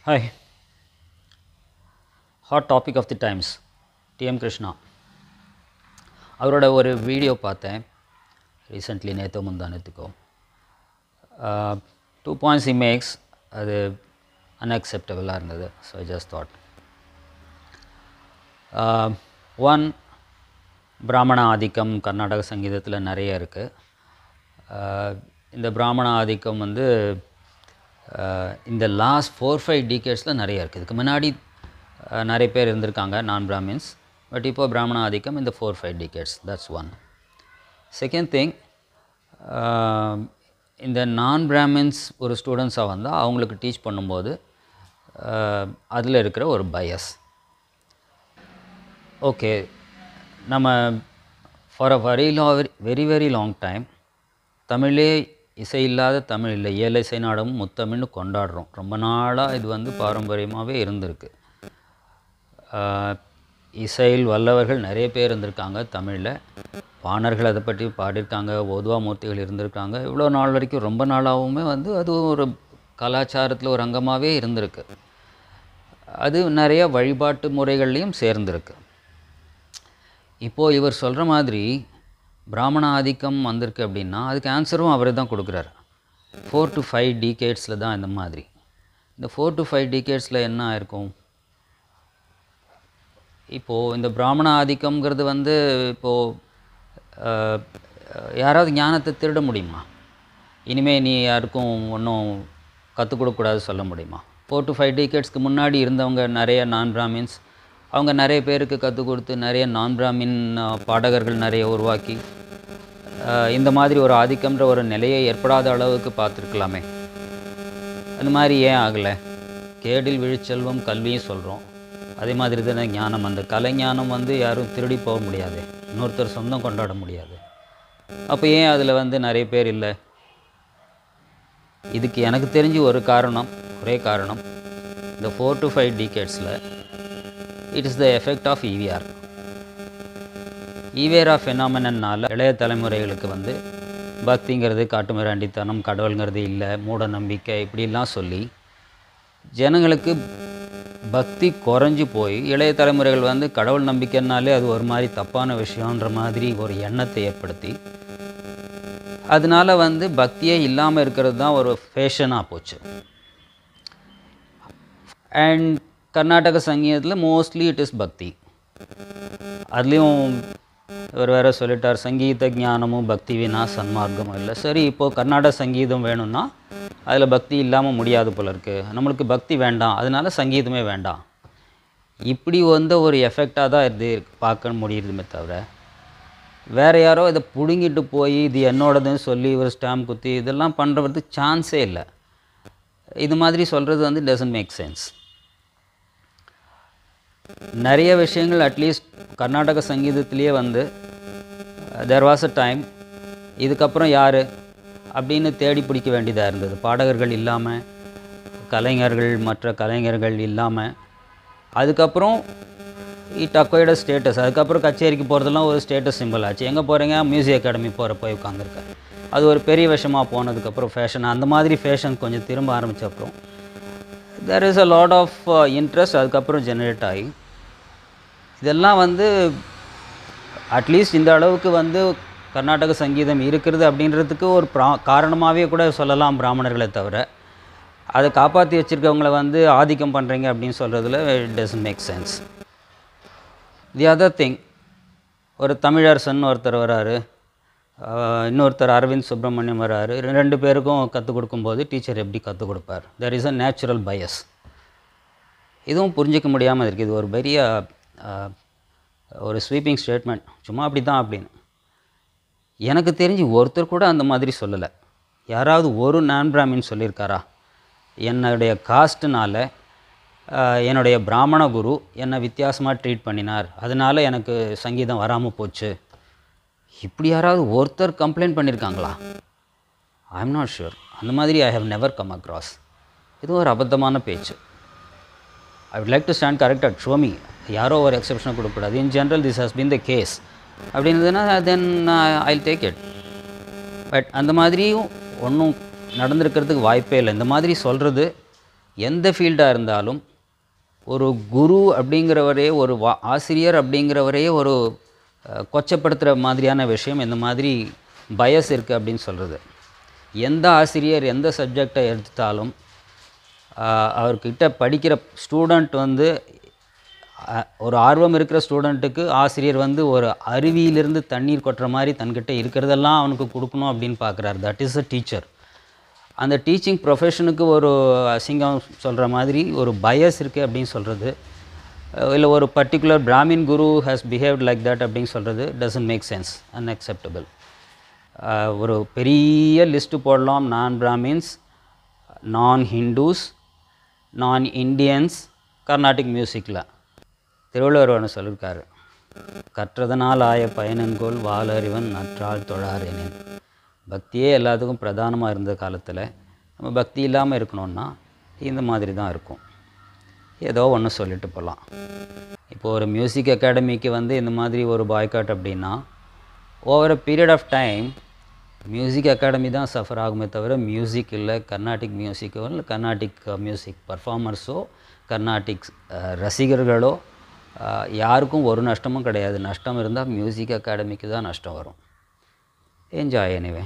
Hi, hot topic of the times, TM Krishna. அவரோட ஒரு video பார்த்தேன் ரீசெண்ட்லி நேற்று முந்தானத்துக்கோ 2 points he makes அது அன்அக்செப்டபிளாக இருந்தது. So I just thought one பிராமண ஆதிக்கம் கர்நாடக சங்கீதத்தில் நிறைய இருக்குது. இந்த பிராமண ஆதிக்கம் வந்து இந்த லாஸ்ட் 4-5 டிகேட்ஸில் நிறைய இருக்குது. இதுக்கு முன்னாடி நிறைய பேர் இருந்திருக்காங்க நான் பிராமின்ஸ், பட் இப்போ பிராமண ஆதிக்கம் இந்த 4-5 decades. That's one. Second thing, இந்த நான் பிராமின்ஸ் ஒரு ஸ்டூடெண்ட்ஸாக வந்தால் அவங்களுக்கு டீச் பண்ணும்போது அதில் இருக்கிற ஒரு பயஸ். ஓகே, நம்ம for a very long time தமிழே இசை இல்லாத தமிழ் இல்லை, ஏழை இசை நாடகமும் முத்தமிழ்னு கொண்டாடுறோம். ரொம்ப நாளாக இது வந்து பாரம்பரியமாகவே இருந்திருக்கு. இசையில் வல்லவர்கள் நிறைய பேர் இருந்திருக்காங்க தமிழில். பாணர்கள் அதை பற்றி பாடியிருக்காங்க, ஓதுவா மூர்த்திகள் இருந்திருக்காங்க. இவ்வளோ நாள் வரைக்கும் ரொம்ப நாளாகவுமே வந்து அது ஒரு கலாச்சாரத்தில் ஒரு அங்கமாகவே இருந்திருக்கு. அது நிறைய வழிபாட்டு முறைகள்லையும் சேர்ந்திருக்கு. இப்போது இவர் சொல்கிற மாதிரி பிராமண ஆதிக்கம் வந்திருக்கு அப்படின்னா அதுக்கு ஆன்சரும் அவரே தான் கொடுக்குறாரு. 4 to 5 டிகேட்ஸில் தான் இந்த மாதிரி. இந்த 4 to 5 டிகேட்ஸில் என்ன ஆயிருக்கும்? இப்போது இந்த பிராமண ஆதிக்கம்ங்கிறது வந்து இப்போது யாராவது ஞானத்தை திருட முடியுமா? இனிமேல் நீ யாருக்கும் ஒன்றும் கற்றுக் கொடுக்கக்கூடாது சொல்ல முடியுமா? 4 to 5 டிகேட்ஸ்க்கு முன்னாடி இருந்தவங்க நிறைய நான் பிராமின்ஸ், அவங்க நிறைய பேருக்கு கற்றுக் கொடுத்து நிறைய நான் பிராமின் பாடகர்கள் நிறைய உருவாக்கி இந்த மாதிரி ஒரு ஆதிக்கம்ன்ற ஒரு நிலையை ஏற்படாத அளவுக்கு பார்த்துருக்கலாமே. அந்த மாதிரி ஏன் ஆகலை? கேடில் விழிச்செல்வம் கல்வியும் சொல்கிறோம். அதே மாதிரி தானே ஞானம். அந்த கலைஞானம் வந்து யாரும் திருடி போக முடியாது, இன்னொருத்தர் சொந்தம் கொண்டாட முடியாது. அப்போ ஏன் அதில் வந்து நிறைய பேர் இல்லை? இதுக்கு எனக்கு தெரிஞ்சு ஒரே காரணம், இந்த 4 to 5 டிகேட்ஸில் it is the effect of EVR. Evera ஃபெனாமினன்னால் இளைய தலைமுறைகளுக்கு வந்து பக்திங்கிறது காட்டுமிராண்டித்தனம், கடவுளுங்கிறது இல்லை, மூட நம்பிக்கை இப்படிலாம் சொல்லி ஜனங்களுக்கு பக்தி குறைஞ்சி போய் இளைய தலைமுறைகள் வந்து கடவுள் நம்பிக்கைனாலே அது ஒரு மாதிரி தப்பான விஷயன்ற மாதிரி ஒரு எண்ணத்தை ஏற்படுத்தி அதனால் வந்து பக்தியே இல்லாமல் இருக்கிறது தான் ஒரு ஃபேஷனாக போச்சு. அண்ட் கர்நாடக சங்கீதத்தில் மோஸ்ட்லி இட் இஸ் பக்தி. அதுலேயும் இவர் வேறு சொல்லிட்டார், சங்கீத ஞானமும் பக்தி வினா சன்மார்க்கமும் இல்லை. சரி, இப்போது கர்நாடக சங்கீதம் வேணும்னா அதில் பக்தி இல்லாமல் முடியாது போல இருக்குது. நம்மளுக்கு பக்தி வேண்டாம், அதனால சங்கீதமே வேண்டாம். இப்படி வந்து ஒரு எஃபெக்டாக தான் இது பார்க்க முடியுதுமே தவிர வேறு யாரோ இதை பிடுங்கிட்டு போய் இது என்னோடதுன்னு சொல்லி ஒரு ஸ்டாம்ப் குத்தி இதெல்லாம் பண்ணுறது சான்ஸே இல்லை. இது மாதிரி சொல்கிறது வந்து டசன்ட் மேக் சென்ஸ். நிறைய விஷயங்கள் அட்லீஸ்ட் கர்நாடக சங்கீதத்திலேயே வந்து தேர் வாஸ் அ டைம் இதுக்கப்புறம் யார் அப்படின்னு தேடி பிடிக்க வேண்டியதாக இருந்தது. பாடகர்கள் இல்லாமல், கலைஞர்கள் மற்ற கலைஞர்கள் இல்லாமல், அதுக்கப்புறம் இட் அக்வைர்ட் ஸ்டேட்டஸ். அதுக்கப்புறம் கச்சேரிக்கு போகிறதெல்லாம் ஒரு ஸ்டேட்டஸ் சிம்பிள் ஆச்சு. எங்கே போகிறீங்க? மியூசிக் அகாடமி போய் உட்காந்துருக்கேன். அது ஒரு பெரிய விஷயமாக போனதுக்கப்புறம் ஃபேஷன், அந்த மாதிரி ஃபேஷன் கொஞ்சம் திரும்ப ஆரம்பித்த அப்புறம் there is a lot of interest அதுக்கப்புறம் ஜெனரேட் ஆகி இதெல்லாம் வந்து அட்லீஸ்ட் இந்த அளவுக்கு வந்து கர்நாடக சங்கீதம் இருக்கிறது அப்படின்றதுக்கு ஒரு காரணமாகவே கூட சொல்லலாம் பிராமணர்களை தவிர. அதை காப்பாற்றி வச்சுருக்கவங்கள வந்து ஆதிக்கம் பண்ணுறீங்க அப்படின்னு சொல்கிறதுல it doesn't make sense. The other thing, ஒரு தமிழரசன் ஒருத்தர் வராரு, இன்னொருத்தர் அரவிந்த் சுப்ரமணியம் வராரு. 2 பேருக்கும் கற்றுக் கொடுக்கும்போது டீச்சர் எப்படி கற்றுக் கொடுப்பார்? There is a natural bias. இதுவும் புரிஞ்சிக்க முடியாமல் இருக்குது. இது ஒரு பெரிய ஒரு ஸ்வீப்பிங் ஸ்டேட்மெண்ட், சும்மா அப்படி தான் அப்படின்னு. எனக்கு தெரிஞ்சு ஒருத்தர் கூட அந்த மாதிரி சொல்லலை. யாராவது ஒரு நான் பிராமின் சொல்லியிருக்காரா? என்னுடைய காஸ்ட்டுனால் என்னுடைய பிராமண குரு என்னை வித்தியாசமாக ட்ரீட் பண்ணினார், அதனால் எனக்கு சங்கீதம் வராமல் போச்சு, இப்படி யாராவது ஒருத்தர் கம்ப்ளைண்ட் பண்ணியிருக்காங்களா? I am not sure. அந்த மாதிரி I have never come across. இது ஒரு அபத்தமான பேச்சு. I would like to stand corrected, show me. யாரோ ஒரு எக்ஸெப்ஷனை கொடுக்கக்கூடாது. In general this has been the case அப்படின்றதுனா then I will take it. But அந்த மாதிரியும் ஒன்றும் நடந்திருக்கிறதுக்கு வாய்ப்பே இல்லை. இந்த மாதிரி சொல்கிறது எந்த ஃபீல்டாக இருந்தாலும் ஒரு குரு அப்படிங்கிறவரே ஒரு ஆசிரியர் அப்படிங்கிறவரே ஒரு கொச்சப்படுத்துகிற மாதிரியான விஷயம் இந்த மாதிரி பயஸ் இருக்குது அப்படின்னு சொல்கிறது. எந்த ஆசிரியர் எந்த சப்ஜெக்டை எடுத்தாலும் அவர்கிட்ட படிக்கிற ஸ்டூடெண்ட் வந்து ஒரு ஆர்வம் இருக்கிற ஸ்டூடெண்ட்டுக்கு ஆசிரியர் வந்து ஒரு அருவியிலிருந்து தண்ணீர் கொட்டுற மாதிரி தன்கிட்ட இருக்கிறதெல்லாம் அவனுக்கு கொடுக்கணும் அப்படின்னு பார்க்குறாரு. That is a teacher. அந்த டீச்சிங் ப்ரொஃபஷனுக்கு ஒரு அசிங்கம் சொல்கிற மாதிரி ஒரு பயஸ் இருக்குது அப்படின்னு சொல்கிறது, இல்லை ஒரு particular Brahmin Guru has behaved like that அப்படின்னு சொல்கிறது டசன்ட் மேக் சென்ஸ், அன்அக்செப்டபிள். ஒரு பெரிய லிஸ்ட்டு போடலாம். நான் பிராமின்ஸ், நான் ஹிந்துஸ், நான் இண்டியன்ஸ் கர்நாடிக் மியூசிக்கில். திருவள்ளுவர் ஒன்று சொல்லியிருக்காரு, கற்றதனால் ஆய பயனன்கோள் வாலறிவன் நற்றால் தொழாரேனேன். பக்தியே எல்லாத்துக்கும் பிரதானமாக இருந்த காலத்தில் நம்ம பக்தி இல்லாமல் இருக்கணும்னா இந்த மாதிரி தான் இருக்கும். ஏதோ ஒன்று சொல்லிட்டு போகலாம். இப்போது ஒரு மியூசிக் அகாடமிக்கு வந்து இந்த மாதிரி ஒரு பாய்காட் அப்படின்னா over a period of time music academy தான் சஃபர் ஆகுமே தவிர மியூசிக் இல்லை, கர்நாடிக் மியூசிக்கோ இல்லை கர்நாடிக் மியூசிக் பர்ஃபார்மர்ஸோ கர்நாடிக் ரசிகர்களோ யாருக்கும் ஒரு நஷ்டமும் கிடையாது. நஷ்டம் இருந்தால் மியூசிக் அகாடமிக்கு தான் நஷ்டம் வரும். Enjoy anyway.